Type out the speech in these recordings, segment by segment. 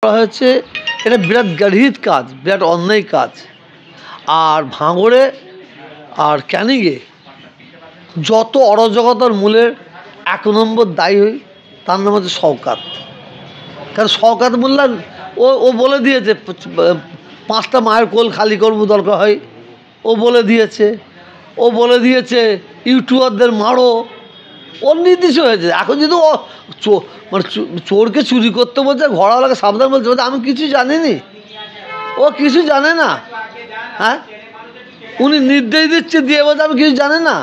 করা হয়েছে এটা বিরাট গর্হিত কাজ, বিরাট অন্যায় কাজ। আর ভাঙড়ে আর ক্যানিংয়ে যত অরাজকতার মূলের এক নম্বর দায়ী তার নাম হচ্ছে শওকত। কারণ শওকত মোল্লা ও বলে দিয়েছে 5টা মায়ের কোল খালি করবো দরকার হয়, ও বলে দিয়েছে ইউটিউবারদের মারো, ওর নির্দিষ্ট হয়েছে। এখন যদি ও মানে চোরকে চুরি করতে বলছে, ঘোড়াওয়ালাকে সাবধান বলছে, আমি কিছু জানিনি, ও কিছু জানে না। হ্যাঁ, উনি নির্দেশ দিচ্ছে দিয়ে বলছে আমি কিছু জানি না।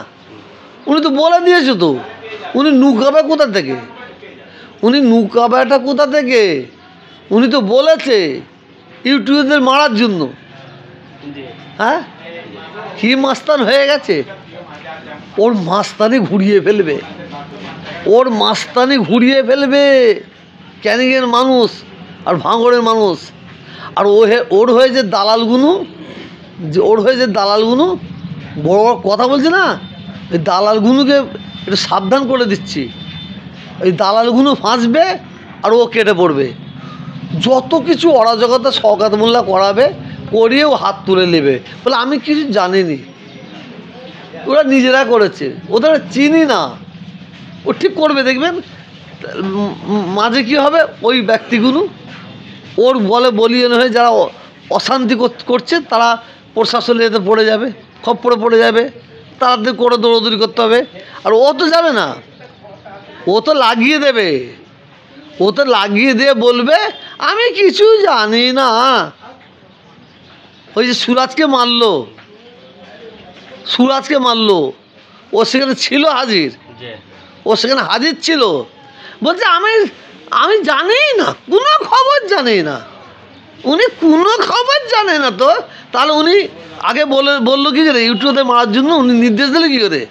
উনি তো বলে দিয়েছে, তো উনি নুকাবে কোথা থেকে? উনি তো বলেছে ইউটিউবারদের মারার জন্য। হ্যাঁ, কি মাস্তান হয়ে গেছে, ওর মাস্তানি ঘুরিয়ে ফেলবে ক্যানিংয়ের মানুষ আর ভাঙড়ের মানুষ। আর ওর হয়ে যে দালালগুলো বড় বড় কথা বলছে না, এই দালালগুলোকে একটু সাবধান করে দিচ্ছি। এই দালালগুলো ফাঁসবে আর ও কেটে পড়বে। যত কিছু অরাজকতা শওকত মোল্লা করিয়েও হাত তুলে নেবে, বলে আমি কিছু জানিনি। ওরা নিজেরা করেছে, ওদের চিনি না। ও ঠিক করবে, দেখবেন মাঝে কী হবে, ওই ব্যক্তিগুলো ওর বলিয়ে হয়ে যারা অশান্তি করছে তারা প্রশাসনের এতে পড়ে যাবে, খপ্পরে পড়ে যাবে, তাদের করে দৌড়দৌড়ি করতে হবে। আর ও তো যাবে না, ও তো লাগিয়ে দিয়ে বলবে আমি কিছু জানি না। ওই যে সুরাজকে মারলো, ও সেখানে ছিল হাজির ছিল, বলছে আমি জানি না, কোনো খবর জানি না। উনি কোনো খবর জানে না, তো তাহলে উনি আগে বললো কি করে ইউটিউবে মারার জন্য? উনি নির্দেশ দিলে কি করে?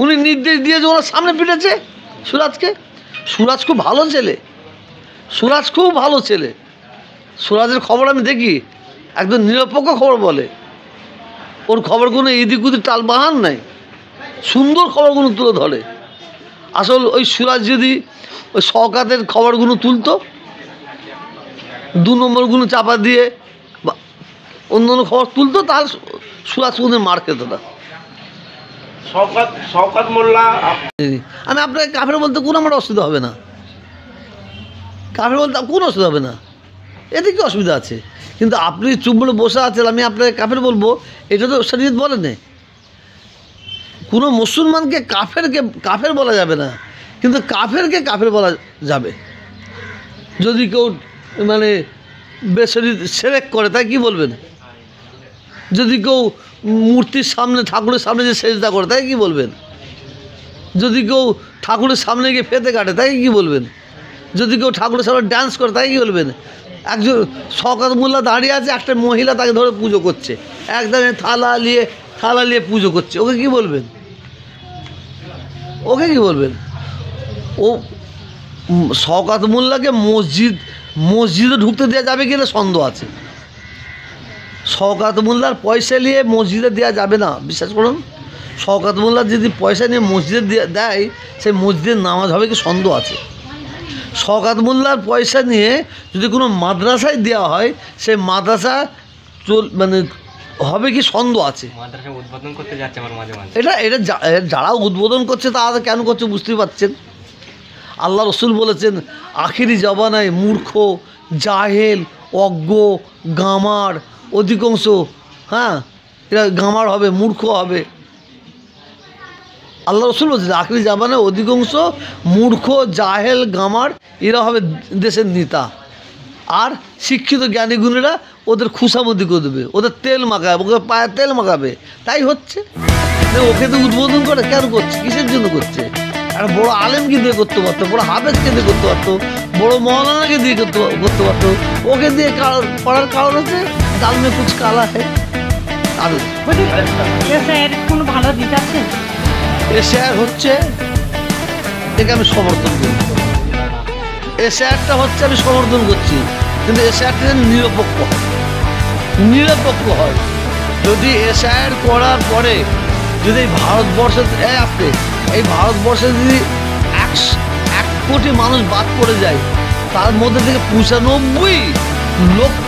উনি নির্দেশ দিয়েছে, ওনার সামনে পিটেছে সুরাজকে। সুরাজ খুব ভালো ছেলে, সুরাজের খবর আমি দেখি, একদম নিরপেক্ষ খবর বলে। ওর খবর কোনো এদিক ওদিক টালবাহান নাই, সুন্দর খবরগুলো তুলে ধরে। আসল ওই সুরাজ যদি ওই শওকতের খবরগুলো তুলতো, 2 নম্বরগুলো চাপা দিয়ে অন্য খবর তুলতো, তাহলে সুরাজ কোনো মার খেত না। শওকত মোল্লা, আমি আপনাকে কাফের বলতে কোনো আমার অসুবিধা হবে না, এতে কি অসুবিধা আছে? কিন্তু আপনি চুপ বলে বসে আছেন, আমি আপনাকে কাফের বলবো, এটা তো শরীয়ত বলে নেই। কোনো মুসলমানকে কাফের বলা যাবে না, কিন্তু কাফেরকে কাফের বলা যাবে। যদি কেউ মানে শিরক করে, তাই কি বলবেন? যদি কেউ মূর্তির সামনে, ঠাকুরের সামনে যে সেজদা করে, তাই কি বলবেন? যদি কেউ ঠাকুরের সামনে গিয়ে ফেতে কাটে, তাই কি বলবেন? যদি কেউ ঠাকুরের সামনে ডান্স করে, তাই কি বলবেন? একজন শওকত মোল্লা দাঁড়িয়ে আছে, একটা মহিলা তাকে ধরে পুজো করছে, একদম থালা নিয়ে পুজো করছে, ওকে কি বলবেন? ও শওকত মোল্লাকে মসজিদে ঢুকতে দেওয়া যাবে কিনা সন্দেহ আছে। শওকত মোল্লার পয়সা নিয়ে মসজিদে দেওয়া যাবে না, বিশ্বাস করুন। শওকত মোল্লার যদি পয়সা নিয়ে মসজিদে দেয়, সেই মসজিদের নামাজ হবে কি সন্দেহ আছে। শওকত মোল্লার পয়সা নিয়ে যদি কোনো মাদ্রাসায় দেওয়া হয়, সেই মাদ্রাসা মানে হবে কি সন্দেহ আছে। এটা যারা উদ্বোধন করছে তারা কেন করছে বুঝতেই পারছেন। আল্লাহ রসুল বলেছেন, আখিরি জবানায় মূর্খ, জাহেল, অজ্ঞ, গামার অধিকাংশ, হ্যাঁ এরা গামার হবে, মূর্খ হবে। আল্লাহ রসুল বলছেন আখিরি জবানায় অধিকাংশ মূর্খ, জাহেল, গামার এরা হবে দেশের নেতা। আর শিক্ষিত জ্ঞানী গুণীরা ওদের খুশামতি করে দেবে, ওদের তেল মাখাবে, ওকে পায়ে তেল মাখাবে। তাই হচ্ছে, ওকে তো উদ্বোধন করে কেন করছে, কিসের জন্য করছে? আর বড় আলেমকে দিয়ে করতে পারতো, বড় হাফেজকে দিয়ে করতে পারতো, বড় মৌলানাকে দিয়ে করতে পারতো। ওকে দিয়ে করার কারণ হচ্ছে দাল মে কুছ কালা है। কোনো ভালো দিক আছে? এশিয়ার হচ্ছে, একে আমি সমর্থন করি। এশিয়ারটা হচ্ছে আমি সমর্থন করছি, কিন্তু এশিয়ারটা নিরপেক্ষ হয়। যদি এশিয়ার করার পরে যদি এই ভারতবর্ষে যদি 1 কোটি মানুষ বাদ পড়ে যায়, তার মধ্যে থেকে ৯৫ লক্ষ